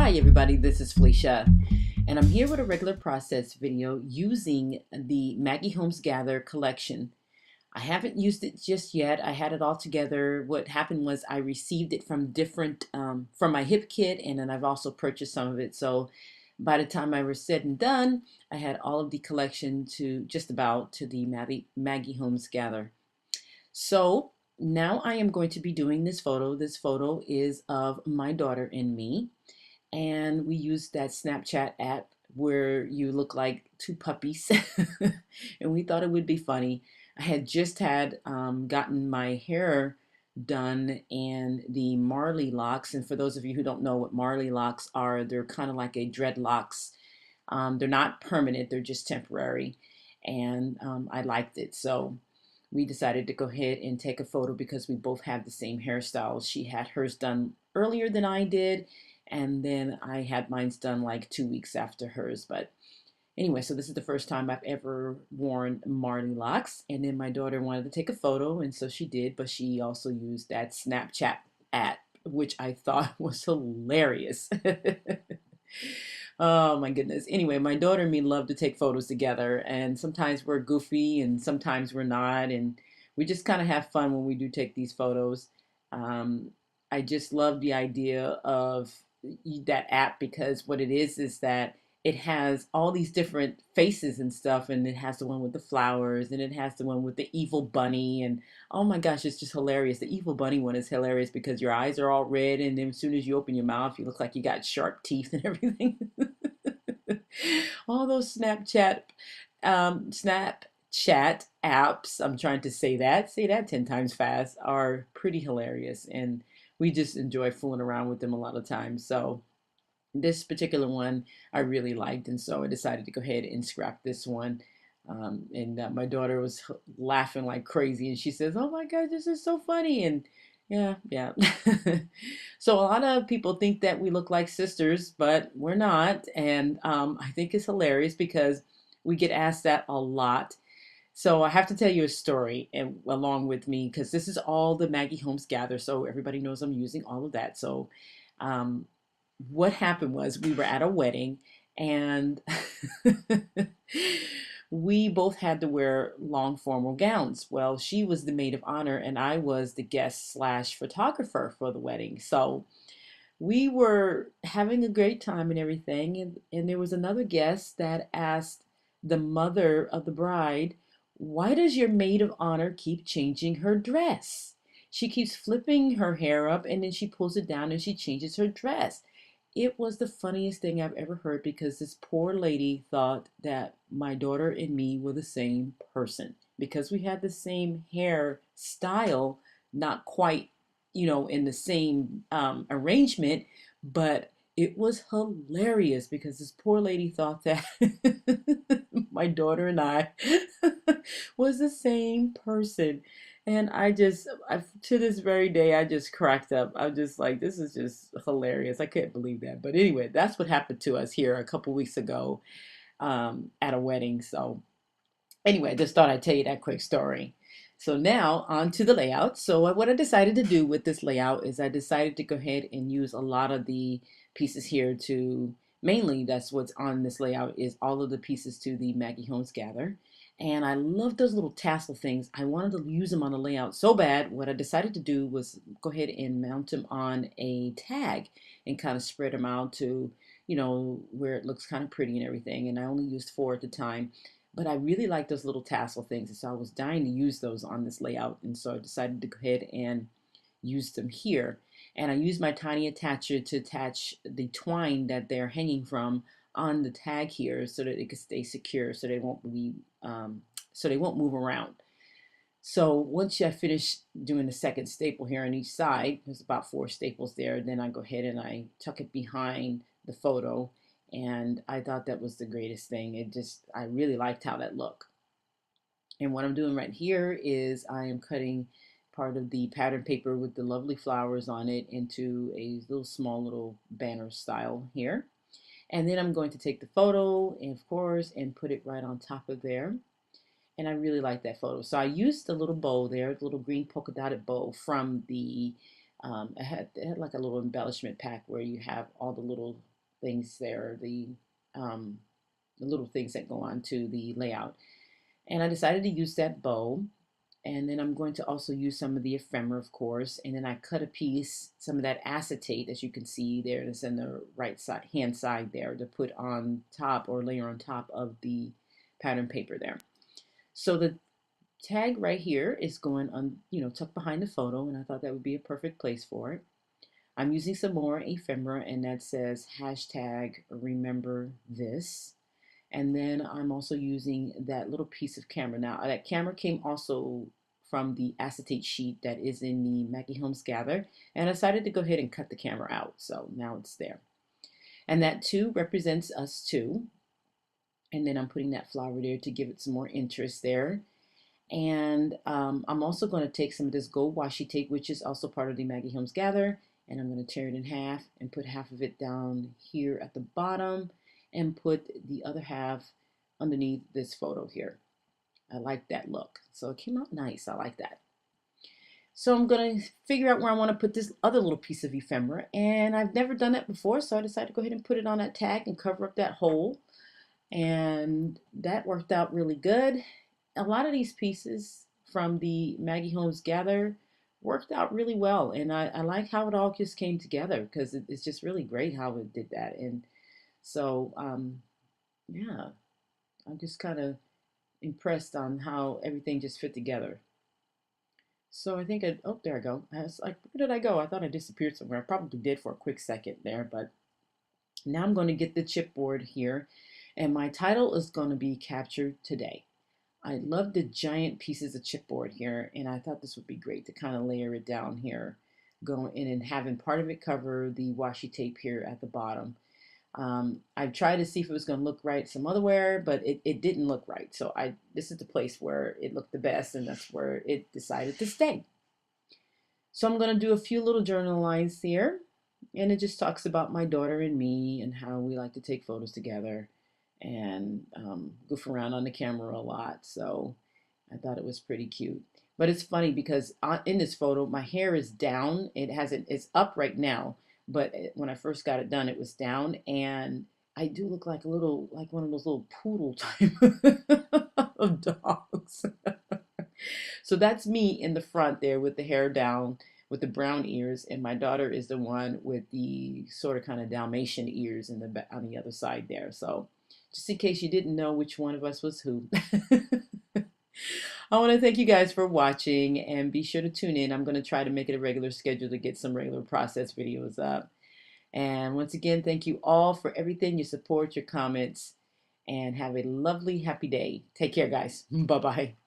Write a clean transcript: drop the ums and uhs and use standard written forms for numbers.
Hi everybody, this is Felicia, and I'm here with a regular process video using the Maggie Holmes Gather collection. I haven't used it just yet. I had it all together. What happened was I received it from from my hip kit, and then I've also purchased some of it. So by the time I was said and done, I had all of the collection to just about to the Maggie Holmes Gather. So now I am going to be doing this photo. This photo is of my daughter and me, and we used that Snapchat app where you look like two puppies, and we thought it would be funny. I had just had gotten my hair done and the Marley locks, and for those of you who don't know what Marley locks are, they're kind of like a dreadlocks. They're not permanent, they're just temporary, and I liked it, so we decided to go ahead and take a photo because we both have the same hairstyle. She had hers done earlier than I did, and then I had mine done like 2 weeks after hers. But anyway, so this is the first time I've ever worn Marley locks, and then my daughter wanted to take a photo, and so she did, but she also used that Snapchat app, which I thought was hilarious. Oh my goodness. Anyway, my daughter and me love to take photos together, and sometimes we're goofy and sometimes we're not, and we just kind of have fun when we do take these photos. Um, I just love the idea of that app because what it is that it has all these different faces and stuff, and it has the one with the flowers, and it has the one with the evil bunny, and oh my gosh, it's just hilarious. The evil bunny one is hilarious because your eyes are all red, and then as soon as you open your mouth, you look like you got sharp teeth and everything. All those Snapchat apps, I'm trying to say that 10 times fast, are pretty hilarious, and we just enjoy fooling around with them a lot of times. So this particular one I really liked, and so I decided to go ahead and scrap this one. And my daughter was laughing like crazy, and she says, "Oh my God, this is so funny!" And yeah, yeah. So a lot of people think that we look like sisters, but we're not, and I think it's hilarious because we get asked that a lot. So I have to tell you a story and along with me because this is all the Maggie Holmes Gather, so everybody knows I'm using all of that. So um, what happened was we were at a wedding, and we both had to wear long formal gowns. Well, she was the maid of honor and I was the guest slash photographer for the wedding. So we were having a great time and everything, and there was another guest that asked the mother of the bride, "Why does your maid of honor keep changing her dress? She keeps flipping her hair up and then she pulls it down and she changes her dress." It was the funniest thing I've ever heard because this poor lady thought that my daughter and me were the same person because we had the same hair style, not quite, in the same arrangement, but it was hilarious because this poor lady thought that my daughter and I was the same person. And to this very day, I just cracked up. I'm just like, this is just hilarious. I can't believe that. But anyway, that's what happened to us here a couple weeks ago at a wedding. So anyway, I just thought I'd tell you that quick story. So now on to the layout. So what I decided to do with this layout is I decided to go ahead and use a lot of the pieces here to, mainly that's what's on this layout is all of the pieces to the Maggie Holmes Gather. And I love those little tassel things. I wanted to use them on the layout so bad. What I decided to do was go ahead and mount them on a tag and kind of spread them out to, where it looks kind of pretty and everything. And I only used 4 at the time. But I really like those little tassel things, and so I was dying to use those on this layout, and so I decided to go ahead and use them here. And I used my tiny attacher to attach the twine that they're hanging from on the tag here so that it can stay secure, so so they won't move around. So once I finish doing the second staple here on each side, there's about 4 staples there, then I go ahead and I tuck it behind the photo, and I thought that was the greatest thing. I really liked how that looked. And what I'm doing right here is I am cutting part of the pattern paper with the lovely flowers on it into a little small little banner style here. And then I'm going to take the photo, and of course, and put it right on top of there. And I really like that photo. So I used the little bow there, the little green polka dotted bow from it had like a little embellishment pack where you have all the little things there, the little things that go on to the layout. And I decided to use that bow. And then I'm going to also use some of the ephemera, of course. And then I cut a piece, some of that acetate, as you can see there, that's in the right side, hand side there, to put on top or layer on top of the pattern paper there. So the tag right here is going on, tucked behind the photo, and I thought that would be a perfect place for it. I'm using some more ephemera, and that says hashtag remember this. And then I'm also using that little piece of camera. Now, that camera came also from the acetate sheet that is in the Maggie Holmes Gather, and I decided to go ahead and cut the camera out. So now it's there. And that too represents us too. And then I'm putting that flower there to give it some more interest there. And I'm also going to take some of this gold washi tape, which is also part of the Maggie Holmes Gather, and I'm going to tear it in half and put half of it down here at the bottom and put the other half underneath this photo here. I like that look. So it came out nice. I like that. So I'm going to figure out where I want to put this other little piece of ephemera, and I've never done that before, so I decided to go ahead and put it on that tag and cover up that hole, and that worked out really good. A lot of these pieces from the Maggie Holmes Gather worked out really well, and I like how it all just came together, because it's just really great how it did that. And so yeah, I'm just kind of impressed on how everything just fit together. So I think oh, there I go. I was like, where did I go? I thought I disappeared somewhere. I probably did for a quick second there, but now I'm going to get the chipboard here, and my title is going to be Captured Today. I love the giant pieces of chipboard here, and I thought this would be great to kind of layer it down here, going in and having part of it cover the washi tape here at the bottom. I've tried to see if it was going to look right some other where, but it didn't look right. So this is the place where it looked the best, and that's where it decided to stay. So I'm going to do a few little journal lines here, and it just talks about my daughter and me and how we like to take photos together and goof around on the camera a lot. So I thought it was pretty cute. But it's funny because in this photo, my hair is down. It's up right now, but when I first got it done, it was down, and I do look like like one of those little poodle type of dogs. So that's me in the front there with the hair down, with the brown ears, and my daughter is the one with the sort of kind of Dalmatian ears on the other side there. So just in case you didn't know which one of us was who. I want to thank you guys for watching, and be sure to tune in. I'm going to try to make it a regular schedule to get some regular process videos up. And once again, thank you all for everything, your support, your comments, and have a lovely, happy day. Take care, guys. Bye-bye.